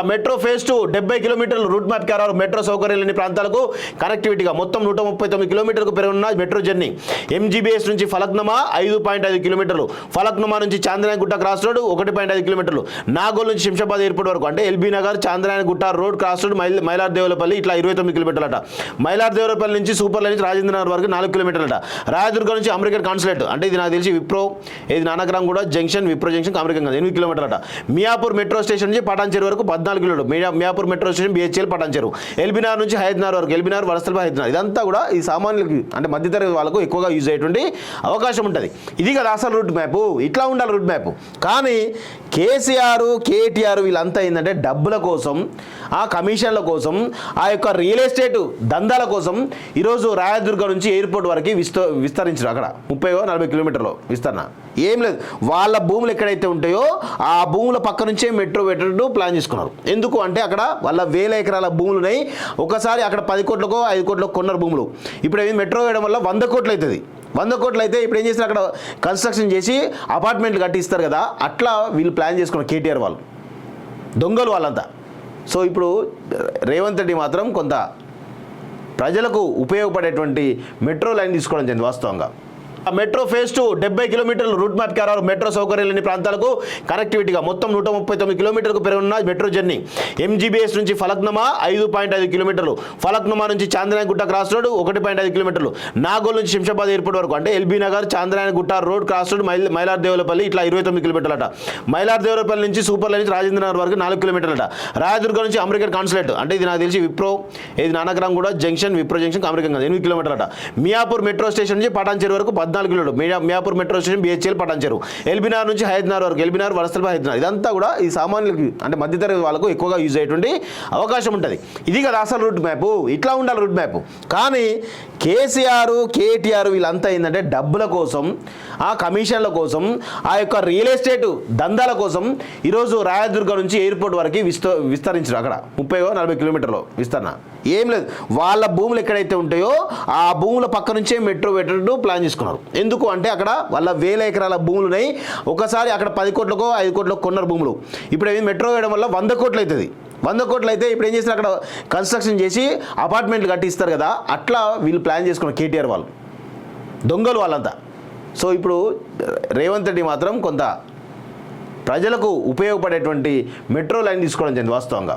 Metro phase 2 70 కిలోమీటర్ల route map ఖరారు. Metro సౌకర్యం లేని ప్రాంతాలకు కనెక్టివిటీగా మొత్తం 139 కిలోమీటర్లకు పెరుగున్న మెట్రో జర్నీ. ఎంజీబీఎస్ నుంచి ఫలక్నుమా 5.5 కిలోమీటర్లు, ఫలక్నుమా నుంచి చాంద్రాయణగుట్ట క్రాస్ రోడ్ 1.5 కిలోమీటర్లు, నాగోల్ నుంచి శంషాబాద్ ఎయిర్పోర్ట్ వరకు అంటే LB Nagar Chandrayangutta road cross road Mylardevpally ఇట్లా 29 కిలోమీటర్లట. మైలార్దేవులపల్లి నుంచి సూపర్ లైన్ నుంచి రాజేంద్ర నగర్ వరకు 4 కిలోమీటర్లట. రాయదుర్గం నుంచి అమెరికన్ కాన్సులేట్ అంటే ఇది నాకు తెలిసి విప్రో, ఇది Nanakramguda junction, Wipro junction American 8 కిలోమీటర్లట. మియాపూర్ మెట్రో స్టేషన్ నుంచి పటాన్చేరు వరకు 14 కిలోమీటర్లు. Miyapur metro station BHEL Patancheru. ఎల్బీనగర్ నుంచి హైదరాబాద్ వరకు, ఎల్బీనగర్ వలసలపై హైదరాబాద్. ఇదంతా కూడా ఈ సామాన్యులకి అంటే మధ్యతరగతి వాళ్ళకు ఎక్కువగా యూజ్ అయ్యేటువంటి అవకాశం ఉంటుంది. ఇది కదా అసలు రూట్ మ్యాప్. ఇట్లా ఉండాలి రూట్ మ్యాప్. కానీ కేసీఆర్, కేటీఆర్ వీళ్ళంతా ఏంటంటే డబ్బుల కోసం, ఆ కమిషన్ల కోసం, ఆ యొక్క రియల్ ఎస్టేట్ దందాల కోసం ఈరోజు రాయదుర్గం నుంచి ఎయిర్పోర్ట్ వరకు విస్తరించారు. అక్కడ 30-40 కిలోమీటర్లు విస్తరణ ఏం లేదు. వాళ్ళ భూములు ఎక్కడైతే ఉంటాయో ఆ భూముల పక్క నుంచే మెట్రో పెట్టడం ప్లాన్ చేసుకున్నారు. ఎందుకు అంటే అక్కడ వాళ్ళ 1000 ఎకరాల భూములు ఉన్నాయి. ఒకసారి అక్కడ 10 కోట్లకో 5 కోట్లకో కొన్నారు భూములు. ఇప్పుడు మెట్రో వేయడం వల్ల 100 కోట్లు అవుతుంది. 100 కోట్లు అయితే ఇప్పుడు ఏం చేస్తారు, అక్కడ కన్స్ట్రక్షన్ చేసి అపార్ట్మెంట్లు కట్టిస్తారు కదా. అట్లా వీళ్ళు ప్లాన్ చేసుకున్నారు కేటీఆర్ వాళ్ళు, దొంగలు వాళ్ళంతా. సో ఇప్పుడు రేవంత్ రెడ్డి మాత్రం కొంత ప్రజలకు ఉపయోగపడేటువంటి మెట్రో లైన్ తీసుకోవడం జరిగింది వాస్తవంగా. మెట్రో ఫేజ్ 2 70 కిలోమీటర్ల రూట్ మ్యాప్ ఖరారు. మెట్రో సౌకర్యం లేని ప్రాంతాలకు కనెక్టివిటీగా మొత్తం 139 కిలోమీటర్లకు పెరుగున్న మెట్రో జర్నీ. ఎంజీబీఎస్ నుంచి ఫలక్నుమా 5.5 కిలోమీటర్లు, ఫలక్నుమా నుంచి చాంద్రాయణగుట్ట క్రాస్ రోడ్ 1.5 కిలోమీటర్లు, నాగోల్ నుంచి శంషాబాద్ ఎయిర్పోర్ట్ వరకు అంటే LB Nagar Chandrayangutta road cross road Mylardevpally ఇట్లా 29 కిలోమీటర్లట. మైలార్దేవులపల్లి నుంచి సూపర్ లైన్ నుంచి రాజేంద్ర నగర్ వరకు 4 కిలోమీటర్లట. రాయదుర్గం నుంచి అమెరికన్ కాన్సులేట్ అంటే ఇది నాకు తెలిసి విప్రో, ఇది Nanakramguda junction, Wipro junction American 8 కిలోమీటర్లట. మియాపూర్ మెట్రో స్టేషన్ నుంచి పటాన్చేరు వరకు 14 కిలోమీటర్లు. Miyapur metro station BHEL Patancheru. ఎల్బీనగర్ నుంచి హైదరాబాద్ వరకు, ఎల్బీనగర్ వలసలపై హైదరాబాద్. ఇదంతా కూడా ఈ సామాన్యులకి అంటే మధ్యతరగతి వాళ్ళకు ఎక్కువగా యూజ్ అయ్యేటువంటి అవకాశం ఉంటుంది. ఇది కదా అసలు రూట్ మ్యాప్. ఇట్లా ఉండాలి రూట్ మ్యాప్. కానీ కేసీఆర్, కేటీఆర్ వీళ్ళంతా ఏంటంటే డబ్బుల కోసం, ఆ కమిషన్ల కోసం, ఆ యొక్క రియల్ ఎస్టేట్ దందాల కోసం ఈరోజు రాయదుర్గం నుంచి ఎయిర్పోర్ట్ వరకు విస్తరించారు. అక్కడ 30-40 కిలోమీటర్లు విస్తరణ ఏం లేదు. వాళ్ళ భూములు ఎక్కడైతే ఉంటాయో ఆ భూముల పక్క నుంచే మెట్రో పెట్టడం ప్లాన్ చేసుకున్నారు. ఎందుకు అంటే అక్కడ వాళ్ళ 1000 ఎకరాల భూములు ఉన్నాయి. ఒకసారి అక్కడ 10 కోట్లకో 5 కోట్లకో కొన్నారు భూములు. ఇప్పుడు మెట్రో వేయడం వల్ల 100 కోట్లు అవుతుంది. 100 కోట్లు అయితే ఇప్పుడు ఏం చేస్తారు, అక్కడ కన్స్ట్రక్షన్ చేసి అపార్ట్మెంట్లు కట్టిస్తారు కదా. అట్లా వీళ్ళు ప్లాన్ చేసుకున్నారు కేటీఆర్ వాళ్ళు, దొంగలు వాళ్ళంతా. సో ఇప్పుడు రేవంత్ రెడ్డి మాత్రం కొంత ప్రజలకు ఉపయోగపడేటువంటి మెట్రో లైన్ తీసుకోవడం జరిగింది వాస్తవంగా.